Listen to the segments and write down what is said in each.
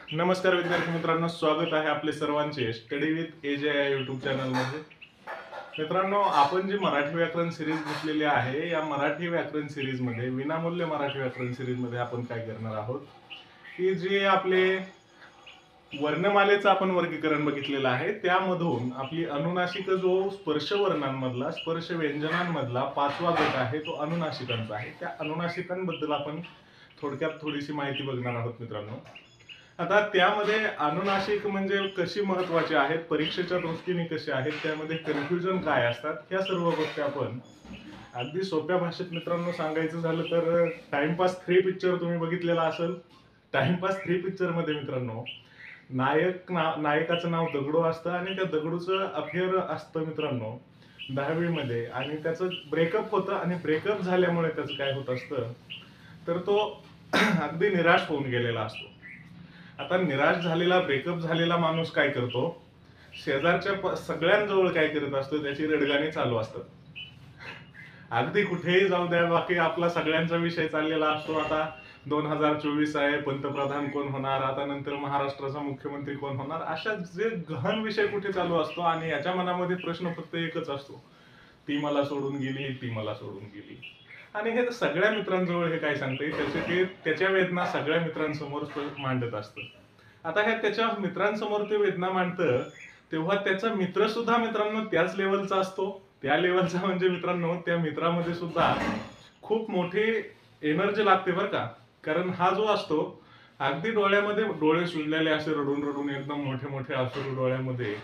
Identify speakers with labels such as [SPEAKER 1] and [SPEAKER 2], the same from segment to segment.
[SPEAKER 1] नमस्कार विद्यार्थी मित्रांनो, स्वागत आहे आपले सर्वांचे स्टडी विथ एजे या यूट्यूब चॅनलमध्ये. मित्रांनो, आपण जी मराठी व्याकरण सिरीज घेतलेली आहे, या मराठी व्याकरण सिरीजमध्ये विनामूल्य मराठी व्याकरण सिरीजमध्ये आपण काय करणार आहोत की जे आपले वर्णमालेचं आपण वर्गीकरण बघितलेलं आहे, त्यामधून आपली अनुनासिक जो स्पर्श वर्णांमधला स्पर्श व्यंजनांमधला 5वा गट आहे तो अनुनासिकांचा आहे. त्या अनुनासिकांबद्दल आपण थोडक्यात थोडीशी माहिती बघणार आहोत मित्रांनो. आता त्यामध्ये अनुनासिक म्हणजे कशी महत्वाची आहेत, परीक्षेच्या दृष्टीने कसे आहेत, त्यामध्ये कन्फ्युजन काय असतात, ह्या सर्व गोष्टी आपण अगदी सोप्या भाषेत मित्रांनो सांगायचं झालं तर टाइमपास 3 पिक्चर तुम्ही बघितलेला असेल. टाइमपास 3 पिक्चर मध्ये मित्रांनो नायकाचं नाव दगडू असतं आणि त्या दगडूचं अफेअर असतं मित्रांनो 10वी मध्ये, आणि त्याचं ब्रेकअप होतं आणि ब्रेकअप झाल्यामुळे त्याचं काय होत असतं तर तो अगदी निराश होऊन गेलेला असतो. आता निराश झालेला ब्रेकअप झालेला माणूस काय करतो, शेजारच्या सगळ्यांजवळ काय करत असतो, त्याची रडगाणी चालू असतात. अगदी कुठेही जाऊ द्या, बाकी आपला सगळ्यांचा विषय चाललेला असतो. आता 2024 आहे, पंतप्रधान कोण होणार, आता नंतर महाराष्ट्राचा मुख्यमंत्री कोण होणार, अशा जे गहन विषय कुठे चालू असतो आणि याच्या मनामध्ये प्रश्न फक्त एकच असतो, ती मला सोडून गेली, ती मला सोडून गेली. आणि हे सगळ्या मित्रांजवळ हे काय सांगते, त्याच्या वेदना सगळ्या मित्रांसमोर मांडत असतं. आता हे त्याच्या मित्रांसमोर ते वेदना मांडतं तेव्हा त्याचा मित्र सुद्धा मित्रांनो त्याच लेवलचा असतो. त्या लेवलचा म्हणजे मित्रांनो त्या मित्रामध्ये सुद्धा खूप मोठी एनर्जी लागते बरं का. कारण हा जो असतो अगदी डोळ्यामध्ये डोळे सुजलेले असे रडून रडून एकदम मोठे मोठे अश्रू डोळ्यामध्ये,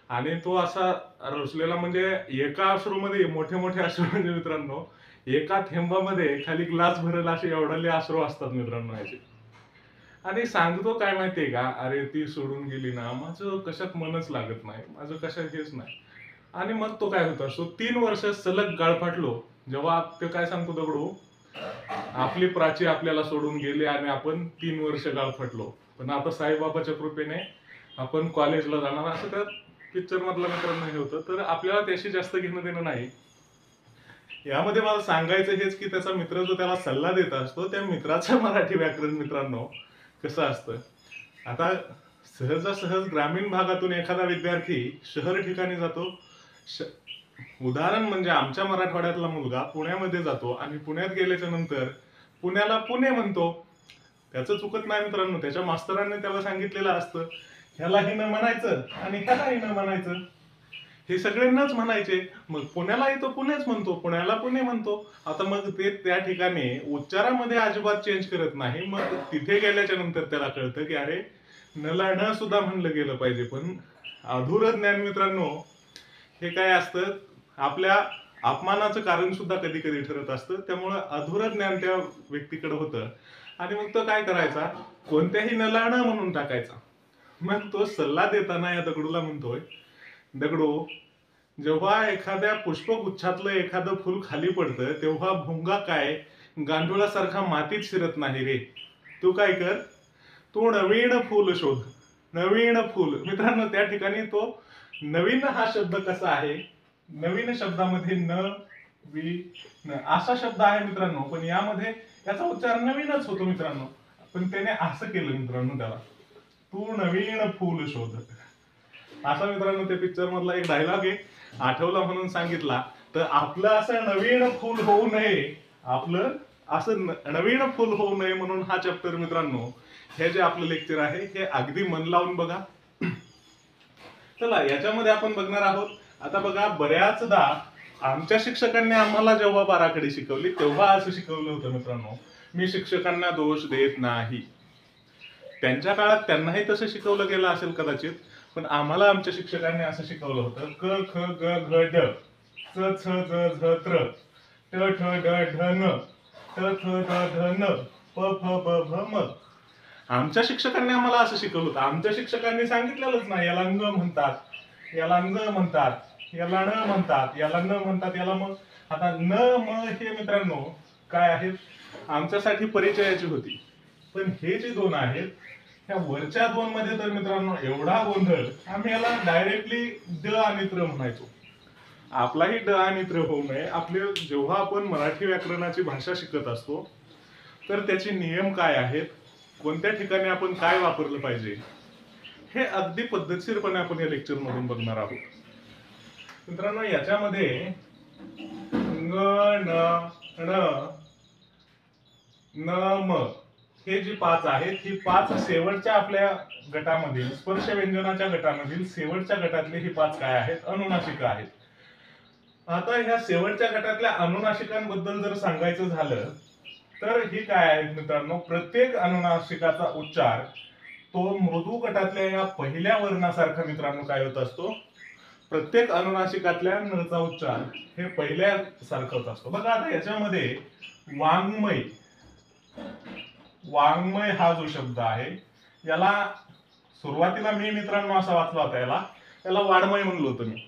[SPEAKER 1] आणि तो असा रुसलेला म्हणजे एका अश्रूमध्ये मोठे मोठे अश्रू म्हणजे मित्रांनो एका थेंबामध्ये खाली ग्लास भरेल असे एवढाले अश्रू असतात मित्रांनो याचे. आणि सांगतो काय माहितीये का, अरे ती सोडून गेली ना, माझं कशात मनच लागत नाही, माझं कशात हेच नाही. आणि मग तो काय होत असतो, 3 वर्ष सलग गाळफाटलो. जेव्हा ते काय सांगतो दगडू, आपली प्राची आपल्याला सोडून गेली आणि आपण 3 वर्ष गाळफाटलो, पण आता साईबाबाच्या कृपेने आपण कॉलेजला जाणार, असं त्या पिक्चर मधला मित्रांनो हे होतं. तर आपल्याला त्याशी जास्त घेणं देणं नाही. यामध्ये मला सांगायचं हेच की त्याचा मित्र जो त्याला सल्ला देत असतो, त्या मित्राचं मराठी व्याकरण मित्रांनो कसं असतं. आता सहजासहज ग्रामीण भागातून एखादा विद्यार्थी शहर ठिकाणी जातो. उदाहरण म्हणजे आमच्या मराठवाड्यातला मुलगा पुण्यामध्ये जातो आणि पुण्यात गेल्याच्या नंतर पुण्याला पुणे म्हणतो. त्याचं चुकत नाही मित्रांनो, त्याच्या मास्तरांनी त्याला सांगितलेलं असतं ह्यालाही न म्हणायचं आणि ह्यालाही न म्हणायचं, हे सगळे नच म्हणायचे. मग पुण्याला येतो पुणेच म्हणतो, पुण्याला पुणे म्हणतो. आता मग ते त्या ठिकाणी उच्चारामध्ये अजिबात चेंज करत नाही. मग तिथे गेल्याच्या नंतर त्याला कळतं की अरे नला न सुद्धा म्हणलं गेलं पाहिजे. पण अधुरं ज्ञान मित्रांनो हे काय असतं, आपल्या अपमानाचं कारण सुद्धा कधी कधी ठरत असतं. त्यामुळं अधुरं ज्ञान त्या व्यक्तीकडे होतं आणि मग तो काय करायचा, कोणत्याही नला न म्हणून टाकायचा. मग तो सल्ला देताना या दगडूला म्हणतोय, दगडू, जेव्हा एखाद्या पुष्पगुच्छातलं एखादं फुल खाली पडतं तेव्हा भुंगा काय गांडुळासारखा मातीत शिरत नाही रे. तू काय कर, तू नवीन फुल शोध. नवीन फुल मित्रांनो, त्या ठिकाणी तो नवीन हा शब्द कसा आहे, नवीन शब्दामध्ये न वि न असा शब्द आहे मित्रांनो, पण यामध्ये याचा उच्चार नवीनच होतो मित्रांनो. पण त्याने असं केलं मित्रांनो, त्याला तू नवीन फुल शोध असा मित्रांनो त्या पिक्चर मधला एक डायलॉग आहे, आठवला म्हणून सांगितला. तर आपलं असं नवीन फुल होऊ नये, आपलं असं नवीन फुल होऊ नये म्हणून हा चॅप्टर मित्रांनो, हे जे आपलं लेक्चर आहे हे अगदी मन लावून बघा. चला याच्यामध्ये आपण बघणार आहोत. आता बघा, बऱ्याचदा आमच्या शिक्षकांनी आम्हाला जेव्हा बाराखडी शिकवली तेव्हा असं शिकवलं होतं मित्रांनो. मी शिक्षकांना दोष देत नाही, त्यांच्या काळात त्यांनाही तसं शिकवलं गेलं असेल कदाचित, पण आम्हाला आमच्या शिक्षकांनी असं शिकवलं होतं, क ख ग घ ड, च छ ज झ त्र, ट ठ ड ढ न, ट थ द ध न, प फ ब भ म. आमच्या शिक्षकांनी आम्हाला असं शिकवलं होतं. आमच्या शिक्षकांनी सांगितलेलंच नाही याला न म्हणतात, याला न म्हणतात, याला न म्हणतात, याला न म्हणतात, याला मग. आता न म हे मित्रांनो काय आहेत, आमच्यासाठी परिचयाची होती. पण हे जे दोन आहेत, ह्या वरच्या दोन मध्ये तर मित्रांनो एवढा गोंधळ, आम्ही याला डायरेक्टली ड आणि त्र म्हणायचो. आपलाही ड आणि त्र होऊ नये. आपले जेव्हा आपण मराठी व्याकरणाची भाषा शिकत असतो तर त्याचे नियम काय आहेत, कोणत्या ठिकाणी आपण काय वापरलं पाहिजे हे अगदी पद्धतशीरपणे आपण या लेक्चर मधून बघणार आहोत मित्रांनो। याच्यामध्ये ङ न ण न म हे जी 5 आहेत ही 5 शेवटच्या आपल्या गटामधील स्पर्श व्यंजनाच्या गटामधील शेवटच्या गटातले ही 5 काय आहेत, अनुनासिका आहेत। आता ह्या शेवटच्या गटातल्या अनुनासिकांबद्दल जर सांगायचं झालं तर ही काय आहेत मित्रांनो, प्रत्येक अनुनासिकाचा उच्चार तो मृदू गटातल्या या पहिल्या वर्णासारखा मित्रांनो काय होत असतो, प्रत्येक अनुनासिकातल्या नचा उच्चार हे पहिल्या सारखा होत असतो। बघा आता याच्यामध्ये वाङ्मय, वाङ्मय हा जो शब्द आहे याला सुरुवातीला मी मित्रांनो असा वाचला होता, याला वाड्मय म्हणलो होतो मी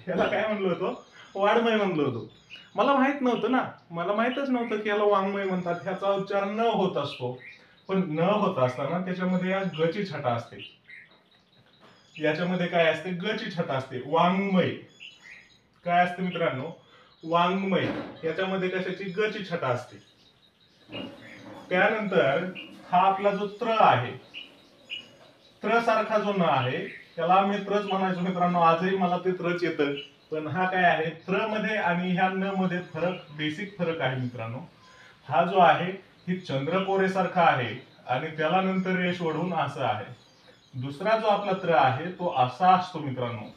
[SPEAKER 1] याला काय म्हणलो होतो, वाड्मय म्हणलो होतो। मला माहित नव्हतं ना, मला माहितच नव्हतं की याला वाङ्मय म्हणतात, ह्याचा उच्चार न होत असतो। पण न होत असताना त्याच्यामध्ये या ग ची छटा असते, याच्यामध्ये काय असते, ग ची छटा असते। वाङ्मय काय असते मित्रांनो, वाङ्मय याच्यामध्ये कशाची, ग ची छटा असते। त्यानंतर हा आपला जो त्र आहे, त्र सारखा जो न आहे त्याला मी त्रच म्हणायचो मित्रांनो, आजही मला ते त्रच येतं। पण हा काय आहे, त्र मध्ये आणि ह्या न मध्ये फरक, बेसिक फरक आहे मित्रांनो। हा जो आहे ही चंद्रकोरे सारखा आहे आणि त्याला नंतर रेष ओढून असं आहे। दुसरा जो आपला त्र आहे तो असा असतो मित्रांनो,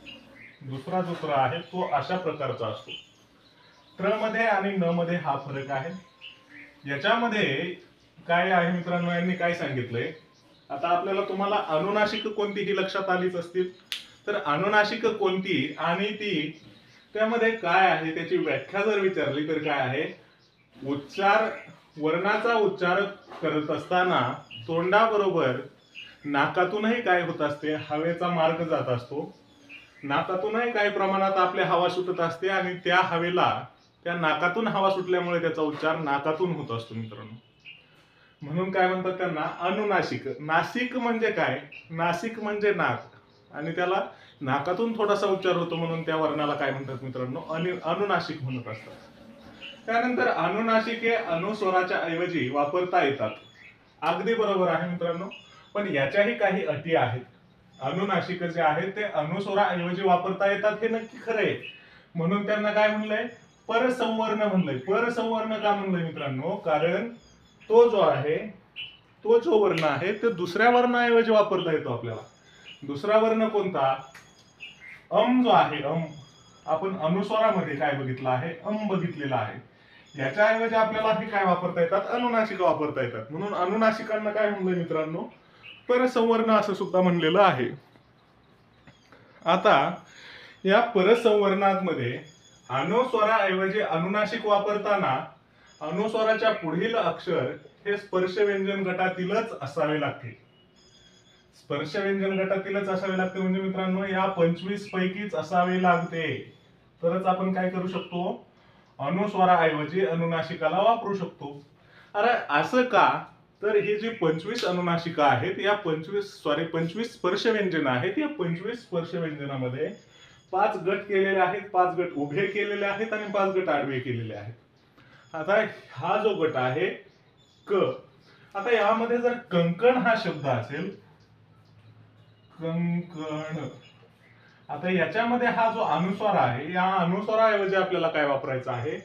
[SPEAKER 1] दुसरा जो त्र आहे तो अशा प्रकारचा असतो। त्र मध्ये आणि न मध्ये हा फरक आहे। याच्यामध्ये काय आहे मित्रांनो, यांनी काय सांगितलंय, आता आपल्याला तुम्हाला अनुनासिक कोणती ही लक्षात आलीच असतील, तर अनुनासिक कोणती आणि ती त्यामध्ये काय आहे त्याची व्याख्या जर विचारली तर काय आहे, उच्चार, वर्णाचा उच्चार करत असताना तोंडाबरोबर नाकातूनही काय होत असते, हवेचा मार्ग जात असतो। नाकातूनही काही प्रमाणात आपल्या हवा सुटत असते आणि त्या हवेला, त्या नाकातून हवा सुटल्यामुळे त्याचा उच्चार नाकातून होत असतो मित्रांनो। म्हणून काय म्हणतात त्यांना अनुनासिक। नासिक म्हणजे काय, नासिक म्हणजे नाक आणि त्याला नाकातून थोडासा उच्चार होतो म्हणून त्या वर्णाला काय म्हणतात मित्रांनो, अनुनासिक म्हणत असतात। त्यानंतर अनुनासिक हे अनुस्वराच्या ऐवजी वापरता येतात, अगदी बरोबर आहे मित्रांनो। पण याच्याही काही अटी आहेत। अनुनासिक जे आहेत ते अनुस्वराऐवजी वापरता येतात हे नक्की खरंय, म्हणून त्यांना काय म्हणलंय, परसंवर्ण म्हणलंय। परसंवर्ण का म्हणलंय मित्रांनो, कारण तो जो आहे, तो जो वर्ण आहे ते दुसऱ्या वर्णाऐवजी वापरता येतो आपल्याला। दुसरा वर्ण कोणता, अम जो आहे, अम आपण अनुस्वारामध्ये काय बघितलं आहे, अम बघितलेला आहे। याच्याऐवजी आपल्याला हे काय वापरता येतात, अनुनासिका वापरता येतात। म्हणून अनुनासिकांना काय म्हणलंय मित्रांनो, परसंवर्ण असं सुद्धा म्हणलेलं आहे। आता या परसंवर्णांमध्ये अनुस्वराऐवजी अनुनासिक वापरताना अनुस्वराच्या पुढील अक्षर हे स्पर्श व्यंजन गटातीलच असावे लागते। स्पर्श व्यंजन गटातीलच असावे लागते म्हणजे मित्रांनो या 25 पैकीच असावे लागते, तरच आपण काय करू शकतो, अनुस्वराऐवजी अनुनासिकाला वापरू शकतो। अरे असं का, तर हे जे 25 अनुनासिका आहेत या 25 स्पर्श व्यंजन आहेत, या 25 स्पर्श व्यंजनामध्ये 5 गट केलेले आहेत, 5 गट उभे केलेले आहेत आणि 5 गट आडवे केलेले आहेत। आता हा जो गट आहे क, आता यामध्ये जर कंकण हा शब्द असेल, कंकण, आता याच्यामध्ये हा जो अनुस्वार आहे या अनुस्वाराऐवजी आपल्याला काय वापरायचं आहे,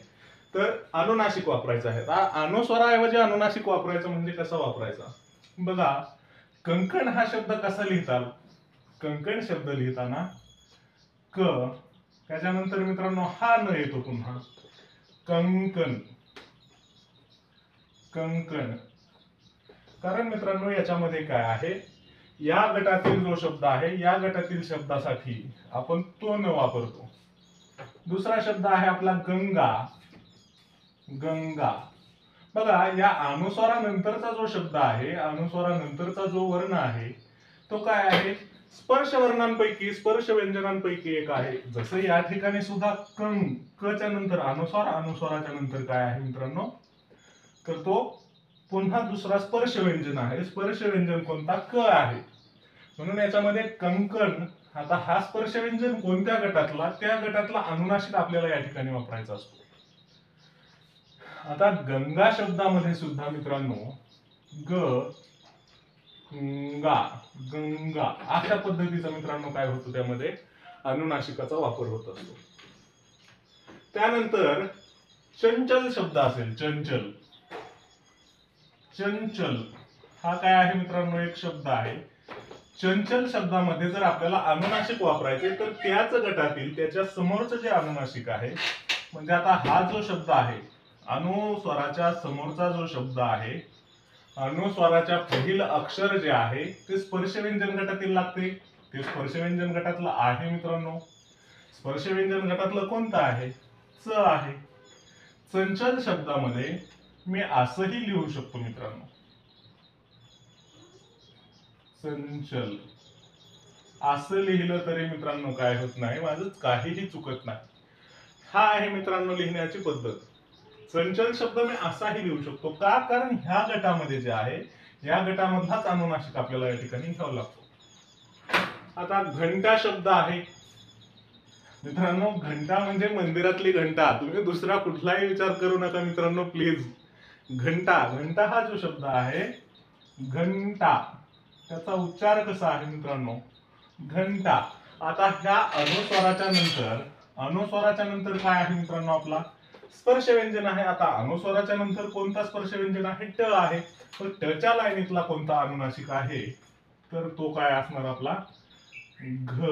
[SPEAKER 1] तर अनुनासिक वापरायचं आहे। अनुस्वाराऐवजी अनुनासिक वापरायचं म्हणजे कसं वापरायचा, बघा कंकण हा शब्द कसा लिहितात, कंकण शब्द लिहिताना क, त्याच्यानंतर मित्रांनो हा न येतो पुन्हा, कंकण, कंकण। कारण मित्रांनो याच्यामध्ये काय आहे, या गटातील जो शब्द आहे या गटातील शब्दासाठी आपण तो न वापरतो। दुसरा शब्द आहे आपला गंगा, गंगा। बघा या अनुस्वारानंतरचा जो शब्द आहे, अनुस्वारानंतरचा जो वर्ण आहे तो काय आहे, स्पर्श वर्णांपैकी, स्पर्श व्यंजनांपैकी एक आहे। जसं या ठिकाणी सुद्धा कं, क च्या नंतर अनुस्वार, अनुस्वाराच्या नंतर काय आहे मित्रांनो, तर तो पुन्हा दुसरा स्पर्श व्यंजन आहे। स्पर्श व्यंजन कोणता, क आहे। म्हणून याच्यामध्ये कंकण, आता हा स्पर्श व्यंजन कोणत्या गटातला, त्या गटातला अनुनासिक आपल्याला या ठिकाणी वापरायचा असतो। आता गंगा शब्दामध्ये सुद्धा मित्रांनो ग गा, गंगा अशा पद्धतीचा मित्रांनो काय होतो त्यामध्ये अनुनासिकाचा वापर होत असतो. त्यानंतर चंचल शब्द असेल, चंचल. चंचल हा काय आहे मित्रांनो, एक शब्द आहे. चंचल शब्दामध्ये जर आपल्याला अनुनासिक वापरायचे तर त्याच गटातील त्याच्या समोरचं जे अनुनासिक आहे, म्हणजे आता हा जो शब्द आहे अनुस्वराच्या समोरचा जो शब्द आहे, अनुस्वराच्या पहिलं अक्षर जे आहे ते स्पर्शव्यंजन गटातील लागते. ते स्पर्शव्यंजन गटातलं आहे मित्रांनो. स्पर्शव्यंजन गटातलं कोणतं आहे? च आहे. चंचल शब्दामध्ये मी असंही लिहू शकतो मित्रांनो, चंचल असं लिहिलं तरी मित्रांनो काय होत नाही, माझं काहीही चुकत नाही. हा आहे मित्रांनो लिहिण्याची पद्धत. चंचल शब्द मी असाही लिहू शकतो. का? कारण ह्या गटामध्ये जे आहे या गटामधलाच अनुनासिक आपल्याला या ठिकाणी घ्यावा लागतो. आता घंटा शब्द आहे मित्रांनो. घंटा म्हणजे मंदिरातली घंटा, तुम्ही दुसरा कुठलाही विचार करू नका मित्रांनो प्लीज. घंटा, घंटा हा जो शब्द आहे घंटा, त्याचा उच्चार कसा आहे मित्रांनो? घंटा. आता ह्या अनुस्वराच्या नंतर काय आहे मित्रांनो? आपला स्पर्श व्यंजन आहे. आता अनुस्वराच्या नंतर कोणता स्पर्श व्यंजन आहे? ट आहे. तर टच्या लाईनीतला कोणता अनुनासिक आहे? तर तो काय असणार आपला? घ.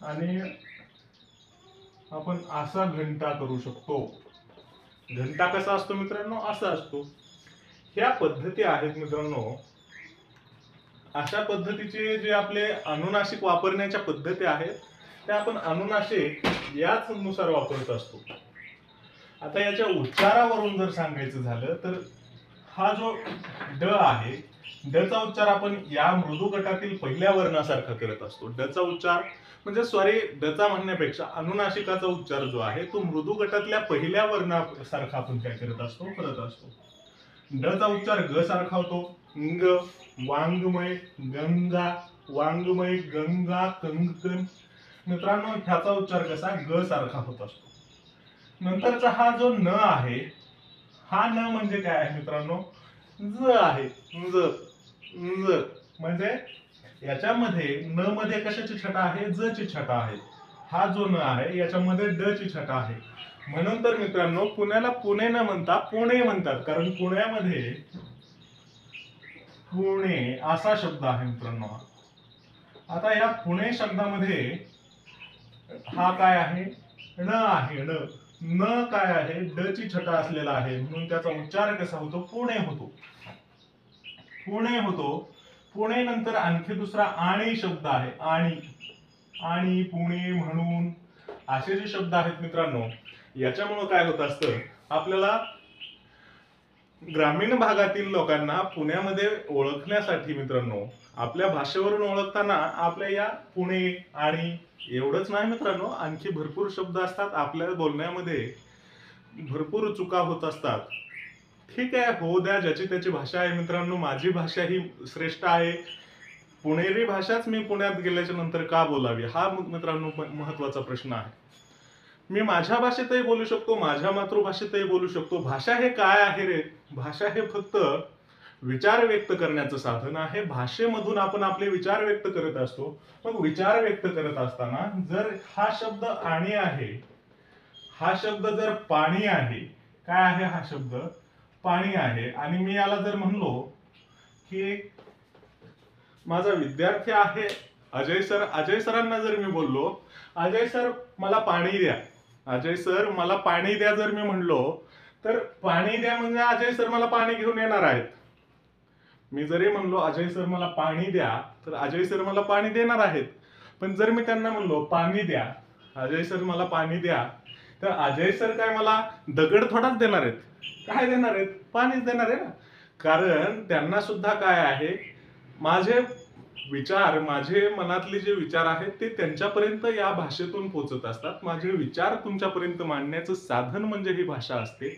[SPEAKER 1] आणि आपण असा घंटा करू शकतो. घंटा कसा असतो मित्रांनो? असा असतो. ह्या पद्धती आहेत मित्रांनो. अशा पद्धतीचे जे आपले अनुनासिक वापरण्याच्या पद्धती आहेत त्या आपण अनुनासिक याच नुसार वापरत असतो. आता याच्या उच्चारावरून जर सांगायचं झालं तर हा जो ड आहे, ड चा उच्चार आपण या मृदू गटातील पहिल्या वर्णासारखा करत असतो. ड चा उच्चार म्हणजे सॉरी ड चा म्हणण्यापेक्षा अनुनासिकाचा उच्चार जो आहे तो मृदू गटातल्या पहिल्या वर्णासारखा आपण काय करत असतो? करत असतो. ड चा उच्चार ग सारखा होतो. ग, वांगमय, गंगा, वांगमय, गंगा, कंकण. मित्रांनो ह्याचा उच्चार कसा? ग सारखा होत असतो. नंतरचा हा जो न आहे, हा न म्हणजे काय आहे मित्रांनो? ज आहे. ज, ज म्हणजे याच्यामध्ये न मध्ये कशाची छटा आहे? ज ची छटा आहे. हा जो न आहे याच्यामध्ये ड ची छटा आहे. म्हणून तर मित्रांनो पुण्याला पुणे न म्हणता पुणे म्हणतात, कारण पुण्यामध्ये पुणे असा शब्द आहे मित्रांनो. आता या पुणे शब्दामध्ये हा काय आहे? ण आहे. ण, न काय आहे? ड ची छटा असलेला आहे, म्हणून त्याचा उच्चार कसा होतो? पुणे होतो. पुणे होतो. पुणे नंतर आणखी दुसरा आणि शब्द आहे. आणि, आणि, पुणे, म्हणून असे जे शब्द आहेत मित्रांनो, याच्यामुळे काय होत असतं? आपल्याला ग्रामीण भागातील लोकांना पुण्यामध्ये ओळखण्यासाठी मित्रांनो, आपल्या भाषेवरून ओळखताना आपल्या या पुणे आणि एवढंच नाही मित्रांनो, आणखी भरपूर शब्द असतात आपल्या बोलण्यामध्ये, भरपूर चुका होत असतात. ठीक आहे, हो द्या, ज्याची त्याची भाषा आहे मित्रांनो. माझी भाषा ही श्रेष्ठ आहे. पुणेरी भाषाच मी पुण्यात गेल्याच्या नंतर का बोलावी, हा मित्रांनो महत्वाचा प्रश्न आहे. मी माझ्या भाषेतही बोलू शकतो, माझ्या मातृभाषेतही बोलू शकतो. भाषा हे काय आहे रे? भाषा हे फक्त विचार व्यक्त करण्याचं साधन आहे. भाषेमधून आपण आपले विचार व्यक्त करत असतो. मग विचार व्यक्त करत असताना जर हा शब्द आणि आहे, हा शब्द जर पाणी आहे, काय आहे हा शब्द? पाणी आहे. आणि मी याला जर म्हणलो की माझा विद्यार्थी आहे अजय सर, अजय सरांना जर मी बोललो अजय सर मला पाणी द्या, अजय सर मला पाणी द्या जर मी म्हणलो, तर पाणी द्या म्हणजे अजय सर मला पाणी घेऊन येणार आहेत. मी जरी म्हणलो अजय सर मला पाणी द्या, तर अजय सर मला पाणी देणार आहेत. पण जर मी त्यांना म्हणलो पाणी द्या, अजय सर मला पाणी द्या, तर अजय सर काय मला दगड थोडाच देणार आहेत? काय देणार आहेत? पाणीच देणार आहे ना. कारण त्यांना सुद्धा काय आहे, माझे विचार, माझे मनातले जे विचार आहेत ते त्यांच्यापर्यंत या भाषेतून पोहोचत असतात. माझे विचार तुमच्यापर्यंत मांडण्याचं साधन म्हणजे ही भाषा असते.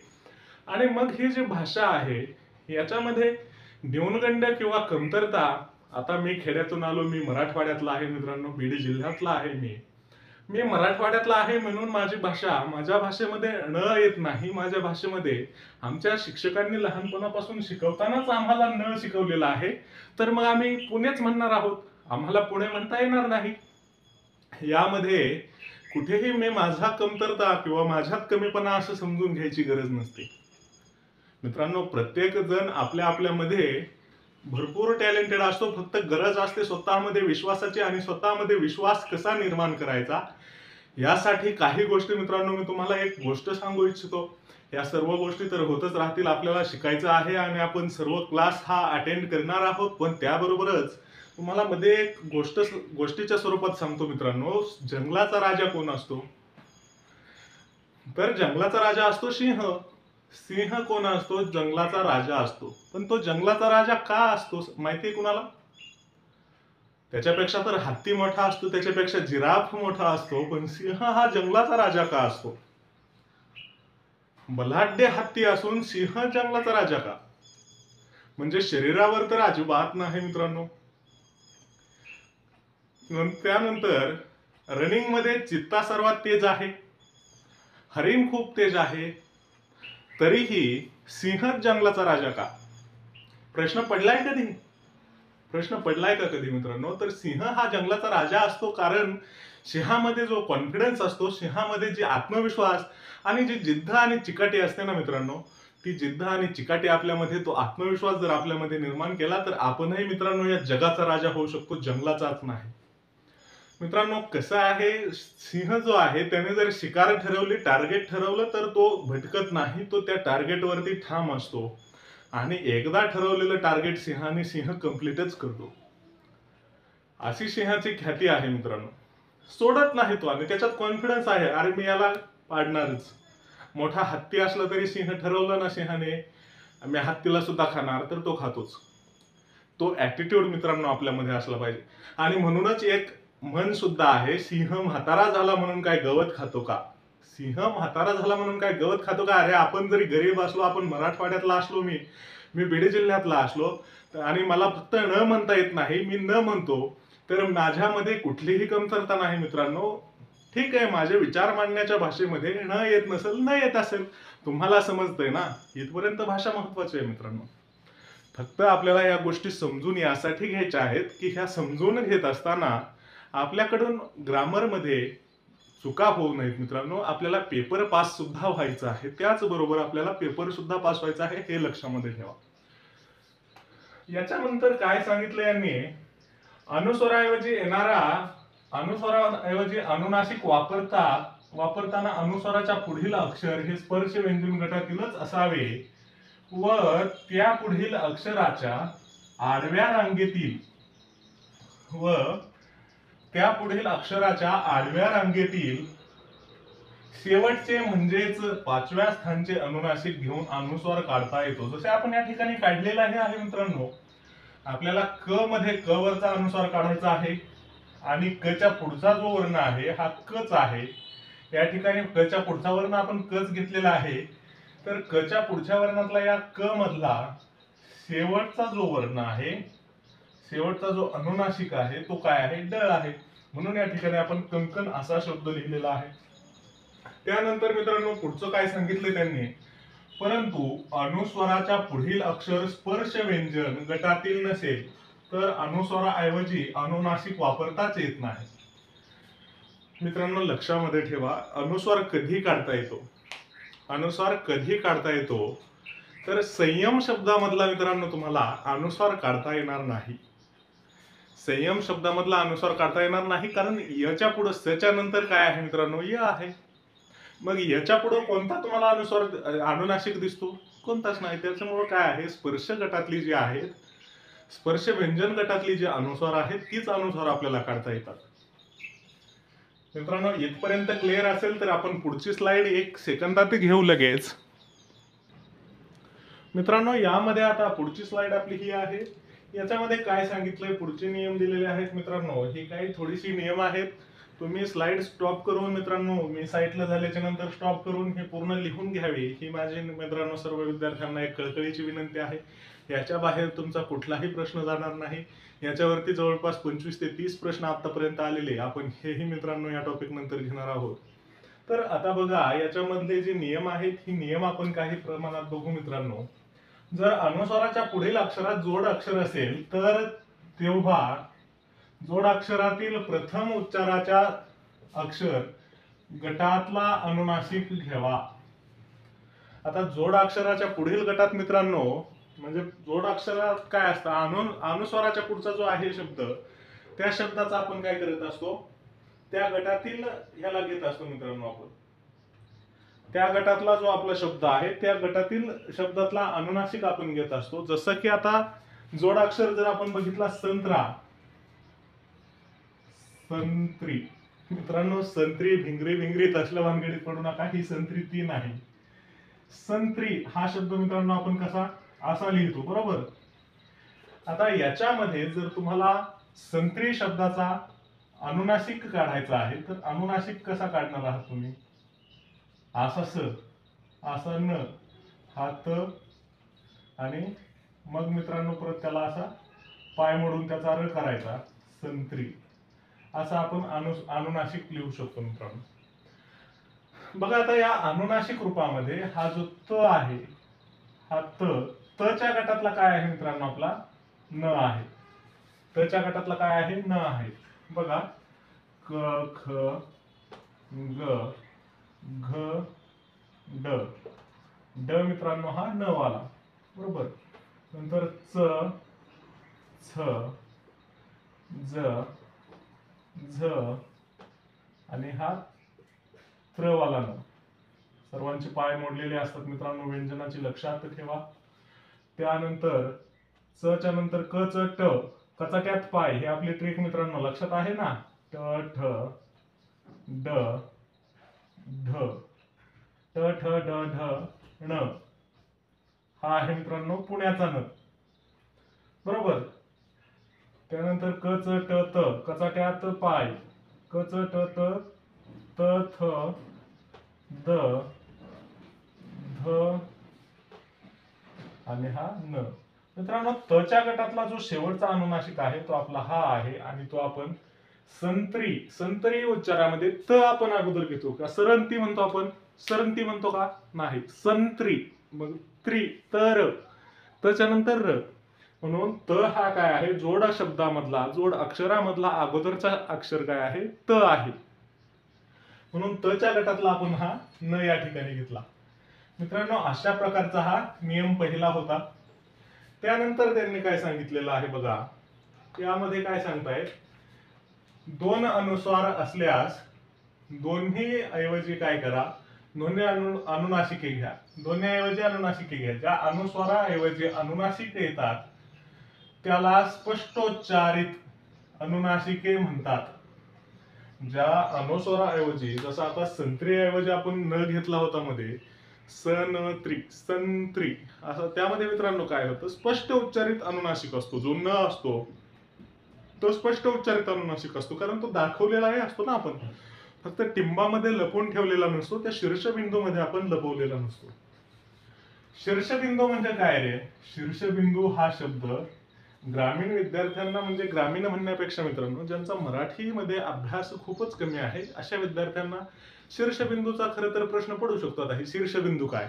[SPEAKER 1] आणि मग ही जी भाषा आहे याच्यामध्ये न्यूनगंड किंवा कमतरता, आता मी खेड्यातून आलो, मी मराठवाड्यातला आहे मित्रांनो, बीड जिल्ह्यातला आहे मी. मी मराठवाड्यातला आहे म्हणून माझी भाषा माझ्या भाषेमध्ये ण येत नाही. माझ्या भाषेमध्ये आमच्या शिक्षकांनी लहानपणापासून शिकवतानाच आम्हाला न शिकवलेलं आहे. तर मग आम्ही पुणेच म्हणणार आहोत. आम्हाला पुणे म्हणता येणार नाही. यामध्ये कुठेही मी माझा कमतरता किंवा माझ्यात कमीपणा असं समजून घ्यायची गरज नसते. मित्रांनो, प्रत्येक जण आपल्या आपल्यामध्ये भरपूर टॅलेंटेड असतो. फक्त गरज असते स्वतःमध्ये विश्वासाची आणि स्वतःमध्ये विश्वास कसा निर्माण करायचा यासाठी काही गोष्टी. मित्रांनो, मी तुम्हाला एक गोष्ट सांगू इच्छितो. या सर्व गोष्टी तर होतच राहतील. आपल्याला शिकायचं आहे आणि आपण सर्व क्लास हा अटेंड करणार आहोत. पण त्याबरोबरच तुम्हाला मध्ये एक गोष्टीच्या स्वरूपात सांगतो. मित्रांनो, जंगलाचा राजा कोण असतो? तर जंगलाचा राजा असतो सिंह. सिंह कोण असतो? जंगलाचा राजा असतो. पण तो जंगलाचा राजा का असतो माहितीये कुणाला? त्याच्यापेक्षा तर हत्ती मोठा असतो, त्याच्यापेक्षा जिराफ मोठा असतो. पण सिंह हा जंगलाचा राजा का असतो? बलाढ्य हत्ती असून सिंह जंगलाचा राजा का? म्हणजे शरीरावर तर अजिबात नाही मित्रांनो. त्यानंतर रनिंग मध्ये चित्ता सर्वात तेज आहे, हरिण खूप तेज आहे, तरीही सिंह जंगलाचा राजा का? प्रश्न पडलाय कधी? प्रश्न पडलाय का कधी मित्रांनो? तर सिंह हा जंगलाचा राजा असतो कारण सिंहामध्ये जो कॉन्फिडन्स असतो, सिंहामध्ये जे आत्मविश्वास आणि जी जिद्द आणि चिकाटी असते ना मित्रांनो, ती जिद्द आणि चिकाटी आपल्यामध्ये, तो आत्मविश्वास जर आपल्यामध्ये निर्माण केला तर आपणही मित्रांनो या जगाचा राजा होऊ शकतो, जंगलाचाच नाही. मित्रांनो, कसं आहे, सिंह जो आहे त्याने जर शिकार ठरवली, टार्गेट ठरवलं तर तो भटकत नाही. तो त्या टार्गेटवरती ठाम असतो आणि एकदा ठरवलेलं टार्गेट सिंह कम्प्लीटच करतो. अशी सिंहाची ख्याती आहे मित्रांनो. सोडत नाही तो आणि त्याच्यात कॉन्फिडन्स आहे, अरे मी याला पाडणारच. मोठा हत्ती असला तरी सिंह ठरवलं ना सिंहाने मी हत्तीला सुद्धा खाणार, तर तो खातोच. तो ऍटिट्यूड मित्रांनो आपल्यामध्ये असला पाहिजे. आणि म्हणूनच एक म्हण सुद्धा आहे, सिंह म्हातारा झाला म्हणून काय गवत खातो का? सिंह म्हातारा झाला म्हणून काय गवत खातो का? अरे आपण जरी गरीब असलो, आपण मराठवाड्यातला असलो, मी बीड जिल्ह्यातला असलो आणि मला फक्त न म्हणता येत नाही, मी न म्हणतो, तर माझ्यामध्ये कुठलीही कमतरता नाही मित्रांनो. ठीक आहे, माझे विचार मांडण्याच्या भाषेमध्ये न येत नसेल, न येत असेल, तुम्हाला समजतंय ना, इथपर्यंत भाषा महत्वाची आहे मित्रांनो. फक्त आपल्याला या गोष्टी समजून यासाठी घ्यायच्या आहेत की ह्या समजून घेत असताना आपल्याकडून ग्रामरमध्ये चुका होऊ नयेत मित्रांनो. आपल्याला पेपर पास सुद्धा व्हायचं आहे, त्याचबरोबर आपल्याला पेपर सुद्धा पास व्हायचा आहे, हे लक्षामध्ये ठेवा. याच्यानंतर काय सांगितलं यांनी? अनुस्वाराऐवजी अनुनासिक वापरताना अनुस्वाराच्या पुढील अक्षर हे स्पर्श व्यंजन गटातीलच असावे व त्या पुढील अक्षराच्या आडव्या रांगेतील शेवटचे म्हणजेच 5व्या स्थानचे अनुनासिक घेऊन अनुस्वार काढता येतो. जसे आपण या ठिकाणी काढलेला आहे मित्रांनो. आपल्याला क मध्ये क वरचा अनुस्वार काढायचा आहे आणि क च्या पुढचा जो वर्ण आहे हा कच आहे. या ठिकाणी क च्या पुढचा वर्ण आपण कच घेतलेला आहे. तर क च्या पुढच्या वर्णातला या क मधला शेवटचा जो वर्ण आहे, शेवटचा जो अनुनासिक आहे तो काय आहे? ड आहे. म्हणून या ठिकाणी आपण कंकण असा शब्द लिहिलेला आहे. त्यानंतर मित्रांनो पुढचं काय सांगितलं त्यांनी? परंतु अनुस्वाराच्या पुढील अक्षर स्पर्श व्यंजन गटातील नसेल तर अनुस्वाराऐवजी अनुनासिक वापरताच येत नाही. मित्रांनो लक्षामध्ये ठेवा, अनुस्वार कधी काढता येतो? अनुस्वार कधी काढता येतो? तर संयम शब्दामधला मित्रांनो तुम्हाला अनुस्वार काढता येणार नाही. संयम शब्दामधला अनुस्वार काढता येणार नाही कारण याच्या पुढे सच्या नंतर काय आहे मित्रांनो? य आहे. मग याच्या पुढे कोणता तुम्हाला अनुस्वार अनुनासिक दिसतो? कोणताच नाही. त्याच्यामुळे काय आहे, स्पर्श गटातली जी आहेत, स्पर्श व्यंजन गटातली जी अनुस्वार आहेत तीच अनुस्वार आपल्याला काढता येतात. मित्रांनो इथपर्यंत क्लिअर असेल तर आपण पुढची स्लाइड 1 सेकंदात घेऊ लगेच. मित्रांनो यामध्ये आता पुढची स्लाइड आपली ही आहे. याच्यामध्ये काय सांगितलंय, पुढचे नियम दिलेले आहेत मित्रांनो. ही काही थोडीशी नियम आहेत, तुम्ही स्लाइड स्टॉप करून मित्रांनो, मी साईटला झाल्याच्या नंतर स्टॉप करून हे पूर्ण लिहून घ्यावे, ही माझी मित्रांनो सर्व विद्यार्थ्यांना एक कळकळीची विनंती आहे. याच्या बाहेर तुमचा कुठलाही प्रश्न जाणार नाही. याच्यावरती जवळपास 25 ते 30 प्रश्न आतापर्यंत आलेले आपण हेही मित्रांनो या टॉपिक नंतर घेणार आहोत. तर आता बघा याच्यामधले जे नियम आहेत ही नियम आपण काही प्रमाणात बघू मित्रांनो. जर अनुस्वाराच्या पुढील अक्षरात जोड अक्षर असेल तर तेव्हा जोडाक्षरातील प्रथम उच्चाराच्या अक्षर गटातला अनुनासिक घ्यावा. आता जोडाक्षराच्या पुढील गटात मित्रांनो म्हणजे जोडाक्षरात काय असतं, अनुस्वाराच्या पुढचा जो आहे शब्द त्या शब्दाचा आपण काय करत असतो, त्या गटातील ह्याला घेत असतो मित्रांनो. आपण त्या गटातला जो आपला शब्द आहे त्या गटातील शब्दातला अनुनासिक आपण घेत असतो. जसं की आता जोडाक्षर जर आपण बघितला संत्रा, संत्री. मित्रांनो संत्री भिंगरी भिंगरी तसल्या भानगडीत पडू नका, ही संत्री ती नाही. संत्री हा शब्द मित्रांनो आपण कसा असा लिहितो बरोबर. आता याच्यामध्ये जर तुम्हाला संत्री शब्दाचा अनुनासिक काढायचा आहे तर अनुनासिक कसा काढणार आहात तुम्ही, असा स, असा न, हा त आणि मग मित्रांनो परत त्याला असा पाय मोडून त्याचा र करायचा, संत्री. असा आपण अनुनासिक लिहू शकतो मित्रांनो. बघा आता या अनुनासिक रूपामध्ये हा जो त आहे, हा तच्या गटातला काय आहे मित्रांनो, आपला न आहे. तच्या गटातला काय आहे, न आहे. बघा क ख ग घ ड, ड मित्रांनो हा न वाला बरोबर. नंतर च छ ज झ आणि हा त्र वाला न. सर्वांचे पाय मोडलेले असतात मित्रांनो, व्यंजनाची लक्षात ठेवा. त्यानंतर च च्या नंतर क च ट, कचाट्यात पाय, हे आपली ट्रिक मित्रांनो लक्षात आहे ना. ट ठ ड ढ, ट ठ ड ढ ण, हा आहे मित्रांनो पुण्याचा न बरोबर. त्यानंतर क च ट त, कचाट्यात पाय, क च ट त त थ द ध आणि हा न. मित्रांनो तच्या गटातला जो शेवटचा अनुनासिक आहे तो आपला हा आहे आणि तो आपण संत्री, संत्री उच्चारामध्ये त आपण अगोदर घेतो का सरंती म्हणतो आपण, सरंती म्हणतो का नाही, संत्री. मग त्रि तर तच्या नंतर र, म्हणून त हा काय आहे, जोड शब्दामधला जोड अक्षरामधला अगोदरचा अक्षर काय आहे, त आहे. म्हणून तच्या गटातला आपण हा न या ठिकाणी घेतला. मित्रांनो अशा प्रकारचा हा नियम पहिला होता. त्यानंतर त्यांनी काय सांगितलेलं आहे बघा, यामध्ये काय सांगतायत, दोन अनुस्वार असल्यास दोन्ही ऐवजी काय करा, दोन्ही अनुनासिके घ्या. दोन्ही ऐवजी अनुनासिके घ्या. ज्या अनुस्वाराऐवजी अनुनासिक येतात त्याला स्पष्टोच्चारित अनुनासिके म्हणतात. ज्या अनुस्वाराऐवजी, जसं आता संत्री ऐवजी आपण न घेतला होता मध्ये, सनत्री, संत्री, असं त्यामध्ये मित्रांनो काय होतं, स्पष्ट उच्चारित अनुनासिक असतो. जो न असतो तो स्पष्ट उच्चारित अनुनासिक असतो, कारण तो दाखवलेलाही असतो ना आपण, फक्त टिंबामध्ये लपवून ठेवलेला नसतो, त्या शीर्षबिंदूमध्ये आपण लपवलेला नसतो. शीर्षबिंदू म्हणजे काय रे, शीर्षबिंदू हा शब्द ग्रामीण विद्यार्थ्यांना, म्हणजे ग्रामीण म्हणण्यापेक्षा मित्रांनो ज्यांचा मराठीमध्ये अभ्यास खूपच कमी आहे अशा विद्यार्थ्यांना शीर्षबिंदूचा खरं तर प्रश्न पडू शकतो. आता हे शीर्षबिंदू काय,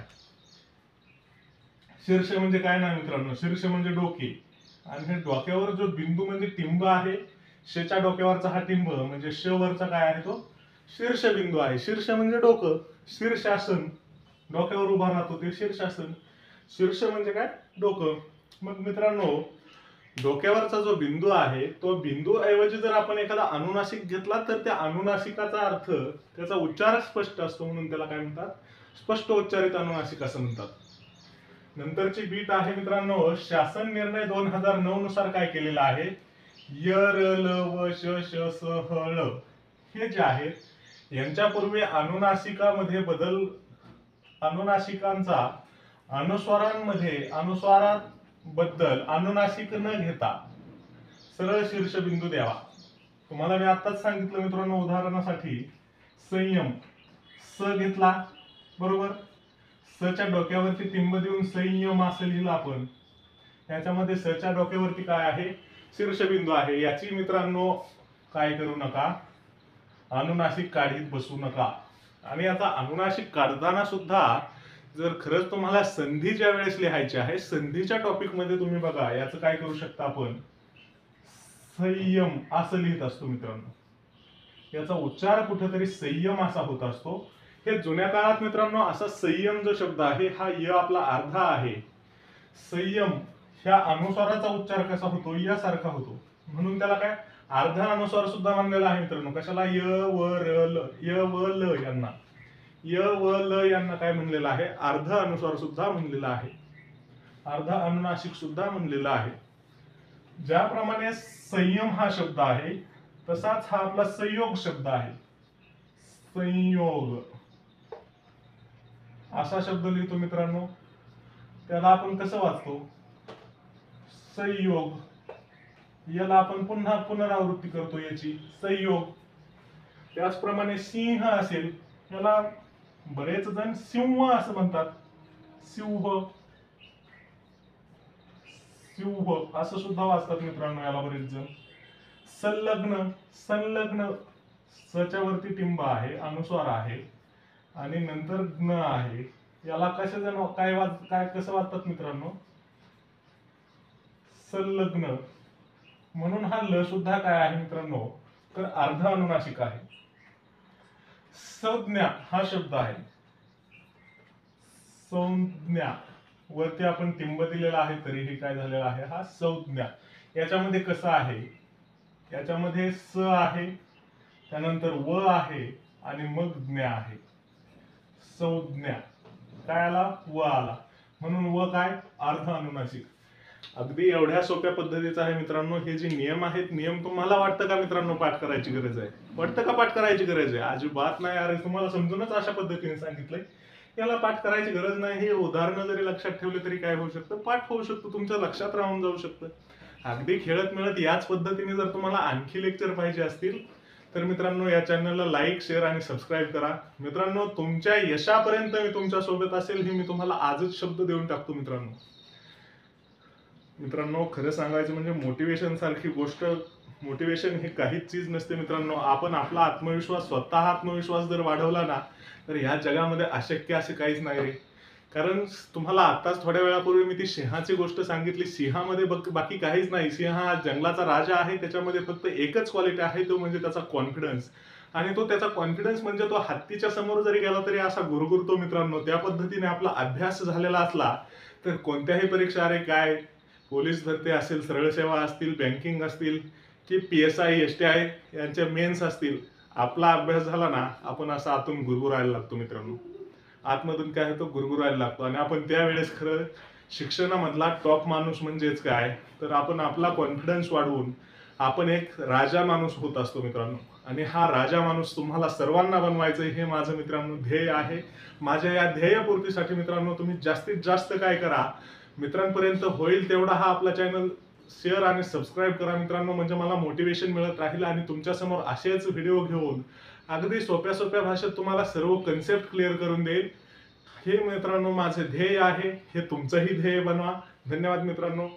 [SPEAKER 1] शीर्ष म्हणजे काय ना मित्रांनो, शीर्ष म्हणजे डोके आणि हे डोक्यावर जो बिंदू म्हणजे टिंब आहे, शेच्या डोक्यावरचा हा टिंब म्हणजे श वरचा काय आहे तो शीर्षबिंदू आहे. शीर्ष म्हणजे डोकं, शीर्षासन, डोक्यावर उभा राहतो ते शीर्षासन. शीर्ष म्हणजे काय, डोकं. मग मित्रांनो डोक्यावरचा जो बिंदू आहे तो बिंदू ऐवजी जर आपण एखादा अनुनासिक घेतला तर त्या अनुनासिकाचा अर्थ, त्याचा उच्चार स्पष्ट असतो, म्हणून त्याला काय म्हणतात, स्पष्ट उच्चारित अनुनासिक असं म्हणतात. नंतरची बीट आहे मित्रांनो, शासन निर्णय 2009 नुसार काय केलेला आहे, य र ल व श श स ह ळ हे जे आहेत यांच्यापूर्वी अनुनासिकामध्ये बदल, अनुनासिकांचा अनुस्वारांमध्ये अनुस्वारात बद्दल अनुनासिक न घेता सरळ शीर्षबिंदू द्यावा. तुम्हाला मी आताच सांगितलं मित्रांनो उदाहरणासाठी, संयम, स घेतला बरोबर, स च्या डोक्यावरती टिंब देऊन संयम असं लिहिलं आपण. याच्यामध्ये सच्या डोक्यावरती काय आहे, शीर्षबिंदू आहे. याची मित्रांनो काय करू नका, अनुनासिक काढीत बसू नका. आणि आता अनुनासिक काढताना सुद्धा जर खरंच तुम्हाला संधीच्या वेळेस लिहायचे आहे, संधीच्या टॉपिक मध्ये तुम्ही बघा, याचं काय करू शकता आपण, संयम असं लिहित असतो मित्रांनो. याचा उच्चार कुठेतरी संयम असा होत असतो. हे जुन्या काळात मित्रांनो असा संयम जो शब्द आहे, हा य आपला अर्धा आहे. संयम ह्या अनुस्वाराचा उच्चार कसा होतो, या सारखा होतो, म्हणून त्याला काय अर्धा अनुस्वार सुद्धा मानलेला आहे मित्रांनो. कशाला, य व र ल, य व ल यांना, य व ल यांना काय म्हणलेलं आहे, अर्ध अनुस्वार सुद्धा म्हणलेला आहे, अर्धा अनुनासिक सुद्धा म्हणलेला आहे. ज्याप्रमाणे संयम हा शब्द आहे, तसाच हा आपला संयोग शब्द आहे. संयोग असा शब्द लिहितो मित्रांनो. त्याला आपण कसं वाचतो, संयोग. याला आपण पुन्हा पुनरावृत्ती करतो याची, संयोग. त्याचप्रमाणे सिंह असेल, याला बरेच जण सिंह असं म्हणतात, सिंह, सिंह असं सुद्धा वाचतात मित्रांनो याला बरेच जण. संलग्न, संलग्न, सच्या वरती टिंब आहे, अनुस्वार आहे, आणि नंतर ज्ञ आहे. याला कसे जण काय कसं वाचतात मित्रांनो, संलग्न. म्हणून हा ल सुद्धा काय आहे मित्रांनो, तर अर्ध अनुनासिक आहे. संज्ञा हा शब्द आहे, संज्ञा वरती आपण टिंब दिलेला आहे, तरीही काय झालेला आहे, हा संज्ञा. याच्यामध्ये कसं आहे, याच्यामध्ये स आहे, त्यानंतर व आहे, आणि मग ज्ञा आहे. संज्ञा काय आला, व आला, म्हणून व काय, अर्ध अनुनासिक. अगदी एवढ्या सोप्या पद्धतीचा आहे मित्रांनो. हे जे नियम आहेत, नियम तुम्हाला वाटतं का मित्रांनो पाठ करायची गरज आहे, वाटतं का पाठ करायची गरज आहे? अजिबात नाही. अरे तुम्हाला समजूनच अशा पद्धतीने सांगितलंय, याला पाठ करायची गरज नाही. हे उदाहरणं जरी लक्षात ठेवले तरी काय होऊ शकतं, पाठ होऊ शकतो, तुमच्या लक्षात राहून जाऊ शकतं. अगदी खेळत मिळत याच पद्धतीने जर तुम्हाला आणखी लेक्चर पाहिजे असतील तर मित्रांनो या चॅनलला लाईक, शेअर आणि सबस्क्राईब करा. मित्रांनो तुमच्या यशापर्यंत मी तुमच्या सोबत असेल हे मी तुम्हाला आजच शब्द देऊन टाकतो मित्रांनो. मित्रांनो खरं सांगायचं म्हणजे मोटिवेशन सारखी गोष्ट, मोटिवेशन ही काहीच चीज नसते मित्रांनो. आपण आपला आत्मविश्वास, स्वतः आत्मविश्वास जर वाढवला ना, तर ह्या जगामध्ये अशक्य असे काहीच नाही रे. कारण तुम्हाला आताच थोड्या वेळापूर्वी मी ती सिंहाची गोष्ट सांगितली. सिंहामध्ये बाकी काहीच नाही. सिंह हा जंगलाचा राजा आहे, त्याच्यामध्ये फक्त एकच क्वालिटी आहे, तो म्हणजे त्याचा कॉन्फिडन्स. आणि तो त्याचा कॉन्फिडन्स म्हणजे तो हत्तीच्या समोर जरी गेला तरी असा गुरगुरतो मित्रांनो. त्या पद्धतीने आपला अभ्यास झालेला असला तर कोणत्याही परीक्षा, अरे काय पोलीस भरती असेल, सरळ सेवा असतील, बँकिंग असतील, की PSI STI यांच्या मेन्स असतील, आपला अभ्यास झाला ना, आपण असं आतून गुरगुरायला लागतो मित्रांनो. आतमधून काय होतो, गुरगुरायला लागतो. आणि आपण त्यावेळेस खरं शिक्षणामधला टॉप माणूस म्हणजेच काय, तर आपण आपला कॉन्फिडन्स वाढवून आपण एक राजा माणूस होत असतो मित्रांनो. आणि हा राजा माणूस तुम्हाला सर्वांना बनवायचं हे माझं मित्रांनो ध्येय आहे. माझ्या या ध्येयपूर्तीसाठी मित्रांनो तुम्ही जास्तीत जास्त काय करा, मित्रांपर्यंत होईल तेवढा हा आपला चॅनल शेअर आणि सबस्क्राईब करा मित्रांनो. म्हणजे मला मोटिवेशन मिळत राहील आणि तुमच्यासमोर असेच व्हिडिओ घेऊन अगदी सोप्या सोप्या भाषेत तुम्हाला सर्व कन्सेप्ट क्लिअर करून देईल. हे मित्रांनो माझे ध्येय आहे. हे तुमचंही ध्येय बनवा. धन्यवाद मित्रांनो.